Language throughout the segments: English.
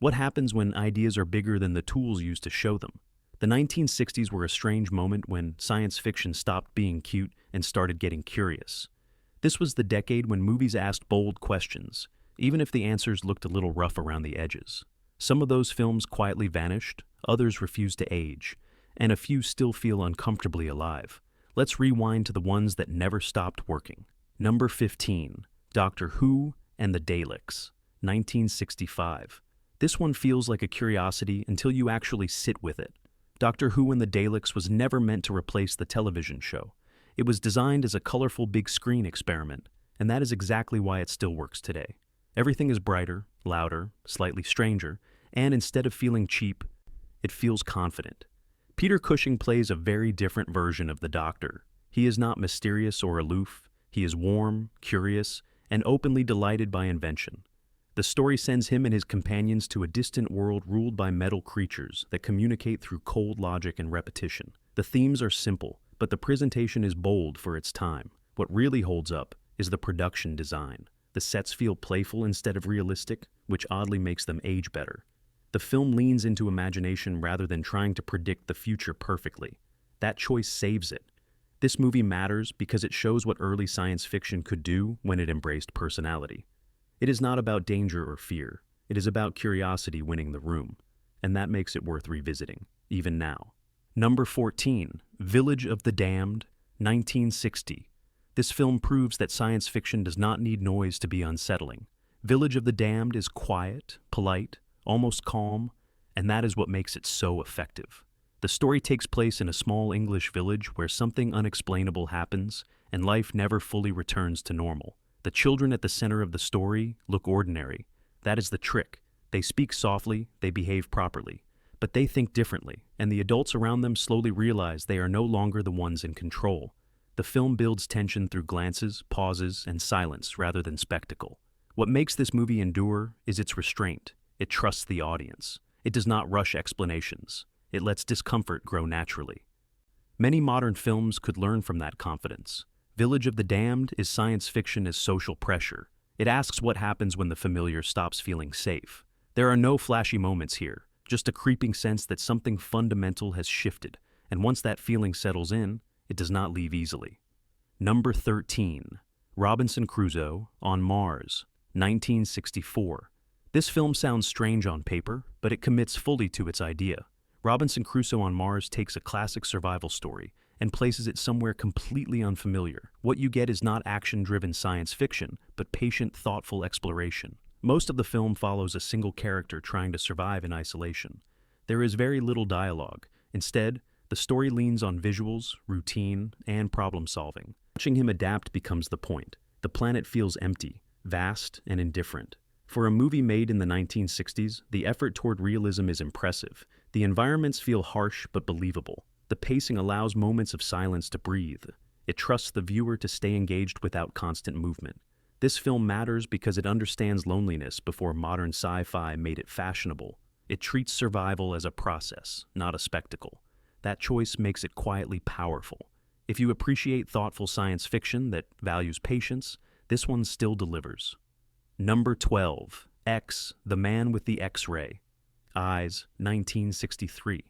What happens when ideas are bigger than the tools used to show them? The 1960s were a strange moment when science fiction stopped being cute and started getting curious. This was the decade when movies asked bold questions, even if the answers looked a little rough around the edges. Some of those films quietly vanished, others refused to age, and a few still feel uncomfortably alive. Let's rewind to the ones that never stopped working. Number 15, Doctor Who and the Daleks, 1965. This one feels like a curiosity until you actually sit with it. Doctor Who and the Daleks was never meant to replace the television show. It was designed as a colorful big screen experiment, and that is exactly why it still works today. Everything is brighter, louder, slightly stranger, and instead of feeling cheap, it feels confident. Peter Cushing plays a very different version of the Doctor. He is not mysterious or aloof. He is warm, curious, and openly delighted by invention. The story sends him and his companions to a distant world ruled by metal creatures that communicate through cold logic and repetition. The themes are simple, but the presentation is bold for its time. What really holds up is the production design. The sets feel playful instead of realistic, which oddly makes them age better. The film leans into imagination rather than trying to predict the future perfectly. That choice saves it. This movie matters because it shows what early science fiction could do when it embraced personality. It is not about danger or fear. It is about curiosity winning the room, and that makes it worth revisiting, even now. Number 14, Village of the Damned, 1960. This film proves that science fiction does not need noise to be unsettling. Village of the Damned is quiet, polite, almost calm, and that is what makes it so effective. The story takes place in a small English village where something unexplainable happens and life never fully returns to normal. The children at the center of the story look ordinary. That is the trick. They speak softly, they behave properly, but they think differently, and the adults around them slowly realize they are no longer the ones in control. The film builds tension through glances, pauses, and silence rather than spectacle. What makes this movie endure is its restraint. It trusts the audience. It does not rush explanations. It lets discomfort grow naturally. Many modern films could learn from that confidence. Village of the Damned is science fiction as social pressure. It asks what happens when the familiar stops feeling safe. There are no flashy moments here, just a creeping sense that something fundamental has shifted, and once that feeling settles in, it does not leave easily. Number 13, Robinson Crusoe on Mars, 1964. This film sounds strange on paper, but it commits fully to its idea. Robinson Crusoe on Mars takes a classic survival story and places it somewhere completely unfamiliar. What you get is not action-driven science fiction, but patient, thoughtful exploration. Most of the film follows a single character trying to survive in isolation. There is very little dialogue. Instead, the story leans on visuals, routine, and problem-solving. Watching him adapt becomes the point. The planet feels empty, vast, and indifferent. For a movie made in the 1960s, the effort toward realism is impressive. The environments feel harsh but believable. The pacing allows moments of silence to breathe. It trusts the viewer to stay engaged without constant movement. This film matters because it understands loneliness before modern sci-fi made it fashionable. It treats survival as a process, not a spectacle. That choice makes it quietly powerful. If you appreciate thoughtful science fiction that values patience, this one still delivers. Number 12, X, The Man with the X-Ray, Eyes, 1963.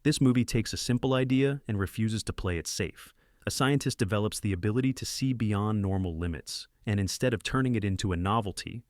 This movie takes a simple idea and refuses to play it safe. A scientist develops the ability to see beyond normal limits, and instead of turning it into a novelty,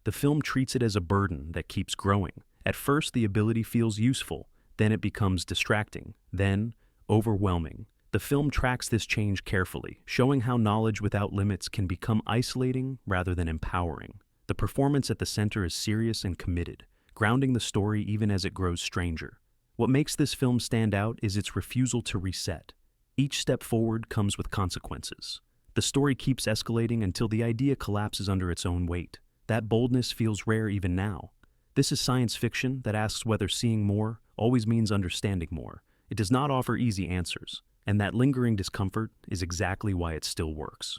the film treats it as a burden that keeps growing. At first, the ability feels useful, then it becomes distracting, then overwhelming. The film tracks this change carefully, showing how knowledge without limits can become isolating rather than empowering. The performance at the center is serious and committed, grounding the story even as it grows stranger. What makes this film stand out is its refusal to reset. Each step forward comes with consequences. The story keeps escalating until the idea collapses under its own weight. That boldness feels rare even now. This is science fiction that asks whether seeing more always means understanding more. It does not offer easy answers, and that lingering discomfort is exactly why it still works.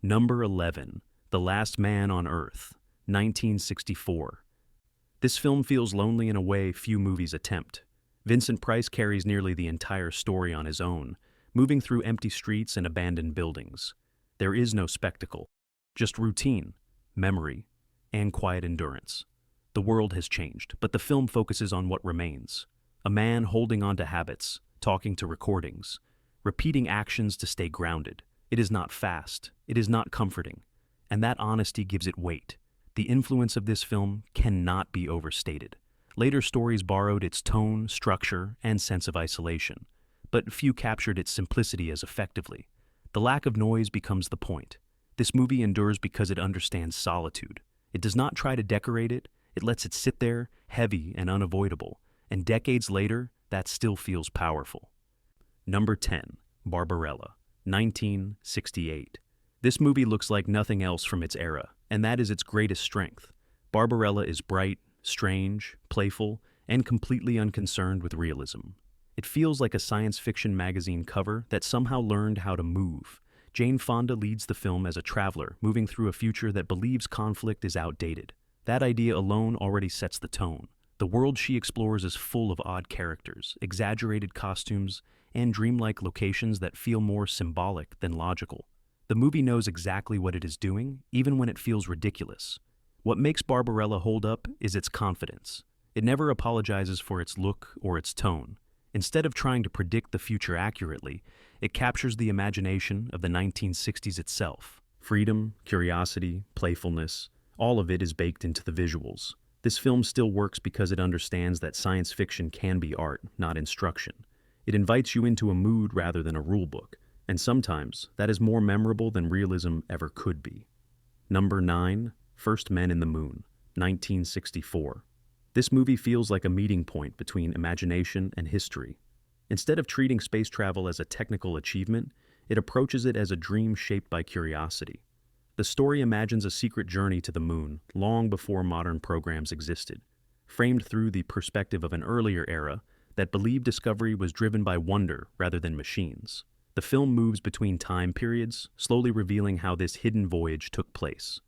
Number 11, The Last Man on Earth, 1964. This film feels lonely in a way few movies attempt. Vincent Price carries nearly the entire story on his own, moving through empty streets and abandoned buildings. There is no spectacle, just routine, memory, and quiet endurance. The world has changed, but the film focuses on what remains. A man holding on to habits, talking to recordings, repeating actions to stay grounded. It is not fast, it is not comforting, and that honesty gives it weight. The influence of this film cannot be overstated. Later stories borrowed its tone, structure, and sense of isolation, but few captured its simplicity as effectively. The lack of noise becomes the point. This movie endures because it understands solitude. It does not try to decorate it, it lets it sit there, heavy and unavoidable, and decades later, that still feels powerful. Number 10, Barbarella, 1968. This movie looks like nothing else from its era, and that is its greatest strength. Barbarella is bright, strange, playful, and completely unconcerned with realism. It feels like a science fiction magazine cover that somehow learned how to move. Jane Fonda leads the film as a traveler, moving through a future that believes conflict is outdated. That idea alone already sets the tone. The world she explores is full of odd characters, exaggerated costumes, and dreamlike locations that feel more symbolic than logical. The movie knows exactly what it is doing, even when it feels ridiculous. What makes Barbarella hold up is its confidence. It never apologizes for its look or its tone. Instead of trying to predict the future accurately, it captures the imagination of the 1960s itself. Freedom, curiosity, playfulness, all of it is baked into the visuals. This film still works because it understands that science fiction can be art, not instruction. It invites you into a mood rather than a rulebook, and sometimes that is more memorable than realism ever could be. Number 9, First Men in the Moon, 1964. This movie feels like a meeting point between imagination and history. Instead of treating space travel as a technical achievement, it approaches it as a dream shaped by curiosity. The story imagines a secret journey to the moon long before modern programs existed, framed through the perspective of an earlier era that believed discovery was driven by wonder rather than machines. The film moves between time periods, slowly revealing how this hidden voyage took place.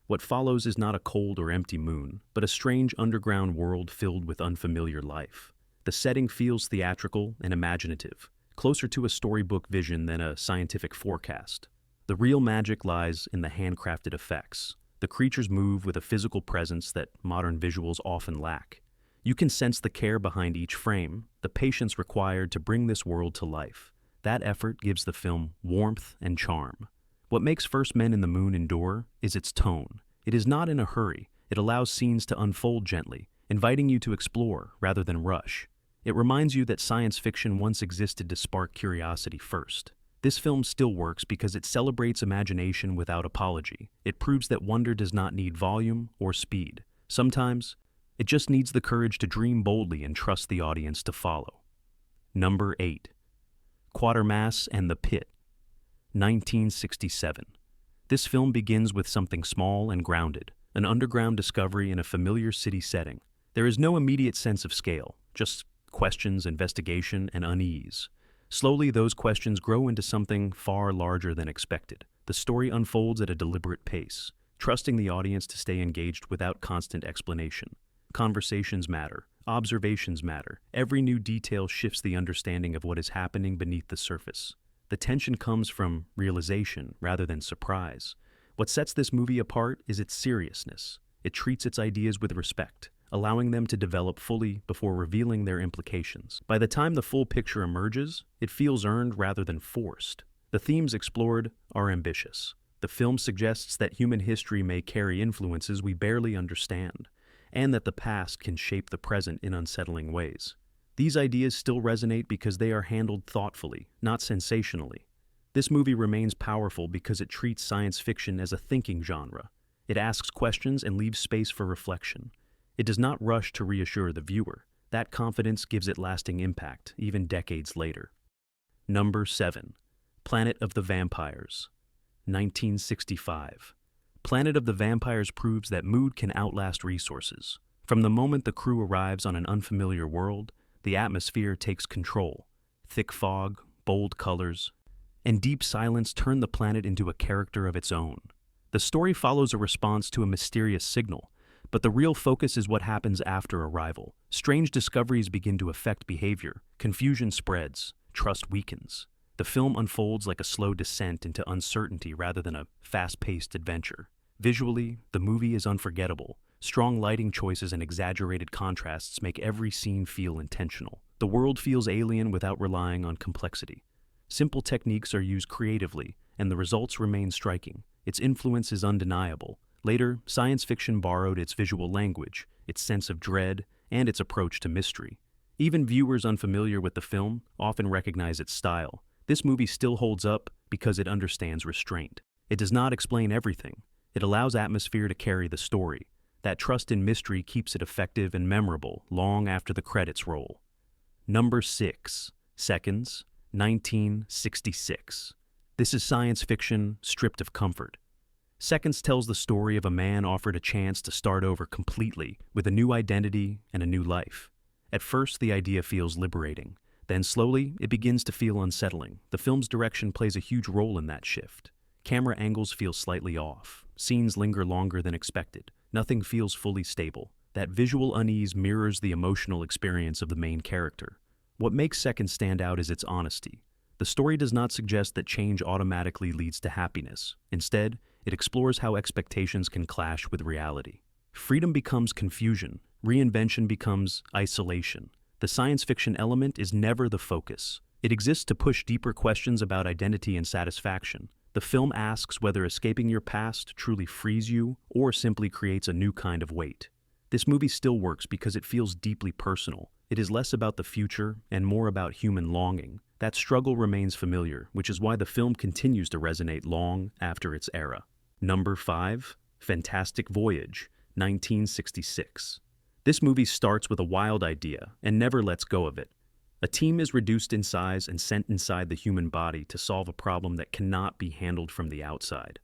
What follows is not a cold or empty moon, but a strange underground world filled with unfamiliar life. The setting feels theatrical and imaginative, closer to a storybook vision than a scientific forecast. The real magic lies in the handcrafted effects. The creatures move with a physical presence that modern visuals often lack. You can sense the care behind each frame, the patience required to bring this world to life. That effort gives the film warmth and charm. What makes First Men in the Moon endure is its tone. It is not in a hurry. It allows scenes to unfold gently, inviting you to explore rather than rush. It reminds you that science fiction once existed to spark curiosity first. This film still works because it celebrates imagination without apology. It proves that wonder does not need volume or speed. Sometimes, it just needs the courage to dream boldly and trust the audience to follow. Number 8. Quatermass and the Pit, 1967. This film begins with something small and grounded, an underground discovery in a familiar city setting. There is no immediate sense of scale, just questions, investigation, and unease. Slowly, those questions grow into something far larger than expected. The story unfolds at a deliberate pace, trusting the audience to stay engaged without constant explanation. Conversations matter. Observations matter. Every new detail shifts the understanding of what is happening beneath the surface. The tension comes from realization rather than surprise. What sets this movie apart is its seriousness. It treats its ideas with respect, allowing them to develop fully before revealing their implications. By the time the full picture emerges, it feels earned rather than forced. The themes explored are ambitious. The film suggests that human history may carry influences we barely understand, and that the past can shape the present in unsettling ways. These ideas still resonate because they are handled thoughtfully, not sensationally. This movie remains powerful because it treats science fiction as a thinking genre. It asks questions and leaves space for reflection. It does not rush to reassure the viewer. That confidence gives it lasting impact, even decades later. Number 7. Planet of the Vampires, 1965. Planet of the Vampires proves that mood can outlast resources. From the moment the crew arrives on an unfamiliar world, the atmosphere takes control. Thick fog, bold colors, and deep silence turn the planet into a character of its own. The story follows a response to a mysterious signal, but the real focus is what happens after arrival. Strange discoveries begin to affect behavior, confusion spreads, trust weakens. The film unfolds like a slow descent into uncertainty rather than a fast-paced adventure. Visually, the movie is unforgettable. Strong lighting choices and exaggerated contrasts make every scene feel intentional. The world feels alien without relying on complexity. Simple techniques are used creatively, and the results remain striking. Its influence is undeniable. Later, science fiction borrowed its visual language, its sense of dread, and its approach to mystery. Even viewers unfamiliar with the film often recognize its style. This movie still holds up because it understands restraint. It does not explain everything. It allows atmosphere to carry the story. That trust in mystery keeps it effective and memorable long after the credits roll. Number 6. Seconds, 1966. This is science fiction stripped of comfort. Seconds tells the story of a man offered a chance to start over completely with a new identity and a new life. At first, the idea feels liberating. Then slowly, it begins to feel unsettling. The film's direction plays a huge role in that shift. Camera angles feel slightly off. Scenes linger longer than expected. Nothing feels fully stable. That visual unease mirrors the emotional experience of the main character. What makes Seconds stand out is its honesty. The story does not suggest that change automatically leads to happiness. Instead, it explores how expectations can clash with reality. Freedom becomes confusion. Reinvention becomes isolation. The science fiction element is never the focus. It exists to push deeper questions about identity and satisfaction. The film asks whether escaping your past truly frees you or simply creates a new kind of weight. This movie still works because it feels deeply personal. It is less about the future and more about human longing. That struggle remains familiar, which is why the film continues to resonate long after its era. Number 5. Fantastic Voyage, 1966. This movie starts with a wild idea and never lets go of it. A team is reduced in size and sent inside the human body to solve a problem that cannot be handled from the outside.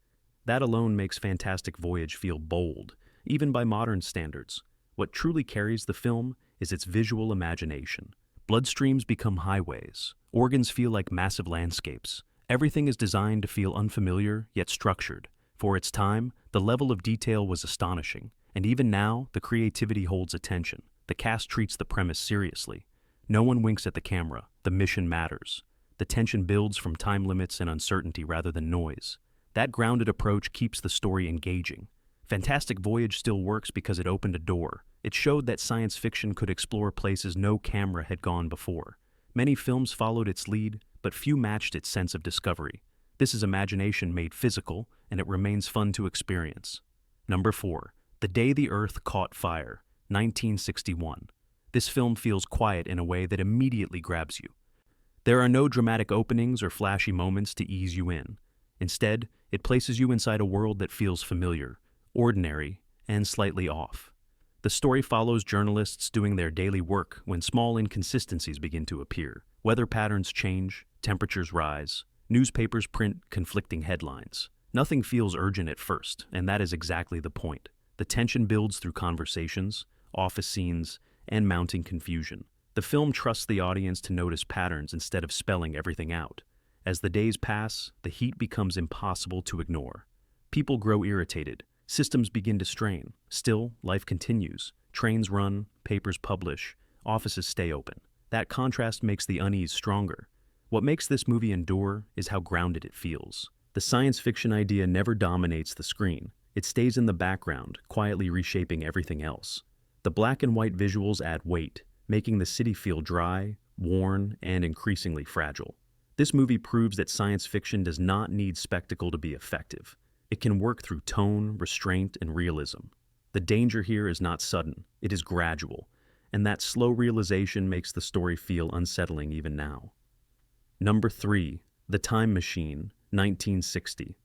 That alone makes Fantastic Voyage feel bold, even by modern standards. What truly carries the film is its visual imagination. Bloodstreams become highways. Organs feel like massive landscapes. Everything is designed to feel unfamiliar, yet structured. For its time, the level of detail was astonishing. And even now, the creativity holds attention. The cast treats the premise seriously. No one winks at the camera. The mission matters. The tension builds from time limits and uncertainty rather than noise. That grounded approach keeps the story engaging. Fantastic Voyage still works because it opened a door. It showed that science fiction could explore places no camera had gone before. Many films followed its lead, but few matched its sense of discovery. This is imagination made physical, and it remains fun to experience. Number 4. The Day the Earth Caught Fire, 1961. This film feels quiet in a way that immediately grabs you. There are no dramatic openings or flashy moments to ease you in. Instead, it places you inside a world that feels familiar, ordinary, and slightly off. The story follows journalists doing their daily work when small inconsistencies begin to appear. Weather patterns change, temperatures rise, newspapers print conflicting headlines. Nothing feels urgent at first, and that is exactly the point. The tension builds through conversations, office scenes, and mounting confusion. The film trusts the audience to notice patterns instead of spelling everything out. As the days pass, the heat becomes impossible to ignore. People grow irritated. Systems begin to strain. Still, life continues. Trains run, papers publish, offices stay open. That contrast makes the unease stronger. What makes this movie endure is how grounded it feels. The science fiction idea never dominates the screen. It stays in the background, quietly reshaping everything else. The black and white visuals add weight, making the city feel dry, worn, and increasingly fragile. This movie proves that science fiction does not need spectacle to be effective. It can work through tone, restraint, and realism. The danger here is not sudden, it is gradual, and that slow realization makes the story feel unsettling even now. Number 3. The Time Machine, 1960.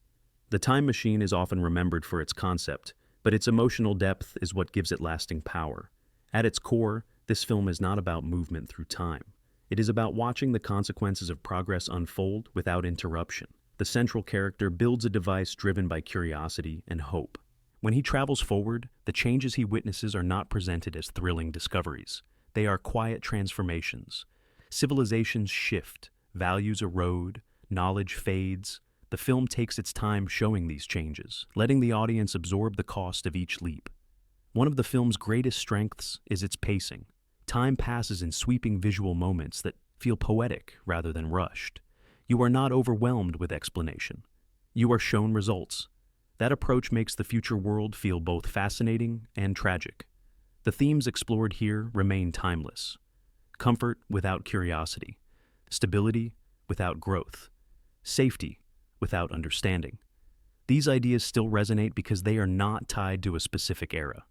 The Time Machine is often remembered for its concept, but its emotional depth is what gives it lasting power. At its core, this film is not about movement through time. It is about watching the consequences of progress unfold without interruption. The central character builds a device driven by curiosity and hope. When he travels forward, the changes he witnesses are not presented as thrilling discoveries. They are quiet transformations. Civilizations shift, values erode, knowledge fades. The film takes its time showing these changes, letting the audience absorb the cost of each leap. One of the film's greatest strengths is its pacing. Time passes in sweeping visual moments that feel poetic rather than rushed. You are not overwhelmed with explanation. You are shown results. That approach makes the future world feel both fascinating and tragic. The themes explored here remain timeless: comfort without curiosity, stability without growth, safety without understanding. These ideas still resonate because they are not tied to a specific era.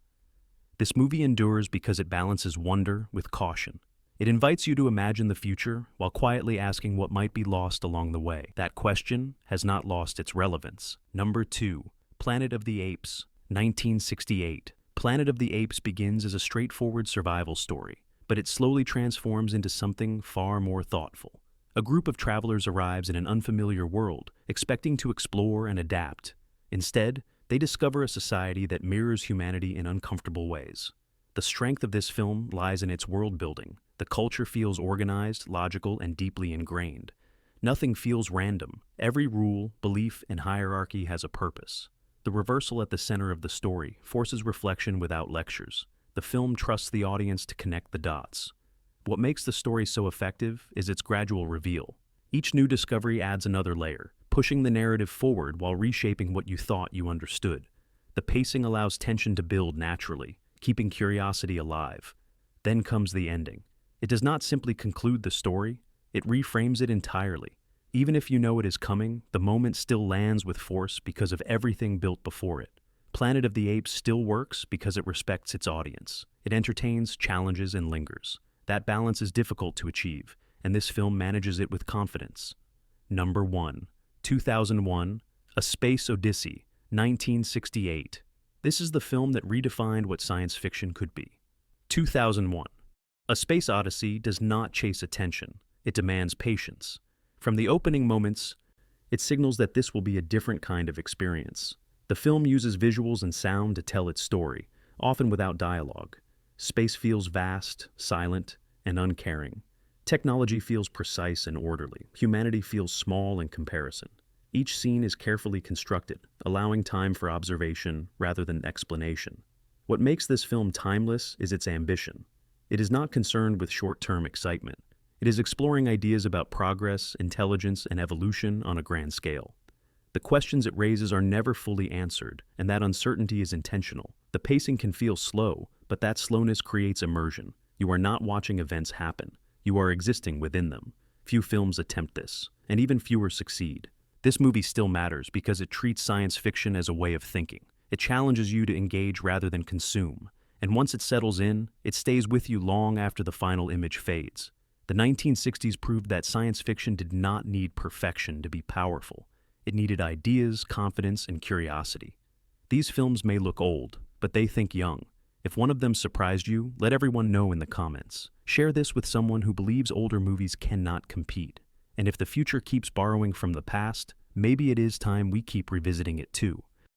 This movie endures because it balances wonder with caution. It invites you to imagine the future while quietly asking what might be lost along the way. That question has not lost its relevance. Number 2. Planet of the Apes, 1968. Planet of the Apes begins as a straightforward survival story, but it slowly transforms into something far more thoughtful. A group of travelers arrives in an unfamiliar world, expecting to explore and adapt. Instead, they discover a society that mirrors humanity in uncomfortable ways. The strength of this film lies in its world building. The culture feels organized, logical, and deeply ingrained. Nothing feels random. Every rule, belief, and hierarchy has a purpose. The reversal at the center of the story forces reflection without lectures. The film trusts the audience to connect the dots. What makes the story so effective is its gradual reveal. Each new discovery adds another layer, pushing the narrative forward while reshaping what you thought you understood. The pacing allows tension to build naturally, keeping curiosity alive. Then comes the ending. It does not simply conclude the story, it reframes it entirely. Even if you know it is coming, the moment still lands with force because of everything built before it. Planet of the Apes still works because it respects its audience. It entertains, challenges, and lingers. That balance is difficult to achieve, and this film manages it with confidence. Number 1. 2001, A Space Odyssey, 1968. This is the film that redefined what science fiction could be. 2001. A Space Odyssey does not chase attention. It demands patience. From the opening moments, it signals that this will be a different kind of experience. The film uses visuals and sound to tell its story, often without dialogue. Space feels vast, silent, and uncaring. Technology feels precise and orderly. Humanity feels small in comparison. Each scene is carefully constructed, allowing time for observation rather than explanation. What makes this film timeless is its ambition. It is not concerned with short-term excitement. It is exploring ideas about progress, intelligence, and evolution on a grand scale. The questions it raises are never fully answered, and that uncertainty is intentional. The pacing can feel slow, but that slowness creates immersion. You are not watching events happen. You are existing within them. Few films attempt this, and even fewer succeed. This movie still matters because it treats science fiction as a way of thinking. It challenges you to engage rather than consume, and once it settles in, it stays with you long after the final image fades. The 1960s proved that science fiction did not need perfection to be powerful. It needed ideas, confidence, and curiosity. These films may look old, but they think young. If one of them surprised you, let everyone know in the comments. Share this with someone who believes older movies cannot compete. And if the future keeps borrowing from the past, maybe it is time we keep revisiting it too.